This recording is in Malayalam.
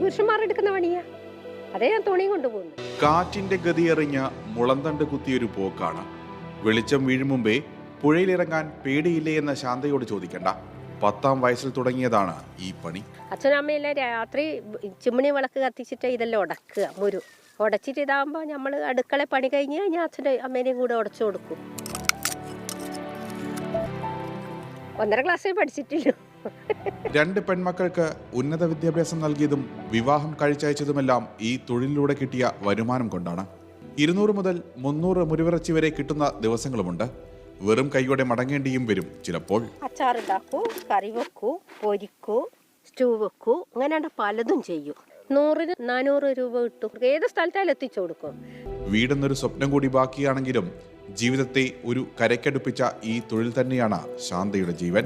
പുരുഷന്മാർ എടുക്കുന്ന പണിയാ. അതേ ഞാൻ തുണിയും കൊണ്ടുപോകുന്നു. കാറ്റിന്റെ ഗതിയെറിഞ്ഞ മുളന്തണ്ട് കുത്തിയൊരു പോക്കാണ്. വെളിച്ചം വീഴും മുമ്പേ പുഴയിലിറങ്ങാൻ പേടിയില്ലേ എന്ന ശാന്തയോട് ചോദിക്കണ്ട. 10ാം വയസ്സിൽ തുടങ്ങിയതാണ് ഈ പണി. അച്ഛനും അമ്മയെല്ലാം രാത്രി ചിമ്മിണി വിളക്ക് കത്തിച്ചിട്ട് ഇതെല്ലാം ഉടക്കുക, മുരു ഉടച്ചിട്ട് ഇതാകുമ്പോൾ നമ്മൾ അടുക്കള പണി കഴിഞ്ഞ് കഴിഞ്ഞാൽ അച്ഛൻ്റെ അമ്മേനെയും കൂടെ ഉടച്ചു കൊടുക്കും. 1.5 ക്ലാസ്സിൽ പഠിച്ചിട്ടില്ല. 2 പെൺമക്കൾക്ക് ഉന്നത വിദ്യാഭ്യാസം നൽകിയതും വിവാഹം കഴിച്ചയച്ചതുമെല്ലാം ഈ തൊഴിലിലൂടെ കിട്ടിയ വരുമാനം കൊണ്ടാണ്. 200 മുതൽ 300 മുരുവിറച്ചി വരെ കിട്ടുന്ന ദിവസങ്ങളുമുണ്ട്. വെറും കൈയോടെ മടങ്ങേണ്ടിയും വരും ചിലപ്പോൾ. അച്ചാറുണ്ടാക്കൂ, കറി വെക്കൂ, പൊരിക്കൂ, സ്റ്റൂ വെക്കൂ, അങ്ങനെ പലതും ചെയ്യും. 100-400 രൂപ കിട്ടും. ഏത് സ്ഥലത്തായാലും എത്തിച്ചു കൊടുക്കും. വീടെന്നൊരു സ്വപ്നം കൂടി ബാക്കിയാണെങ്കിലും ജീവിതത്തെ ഒരു കരയ്ക്കടുപ്പിച്ച ഈ തൊഴിൽ തന്നെയാണ് ശാന്തയുടെ ജീവൻ.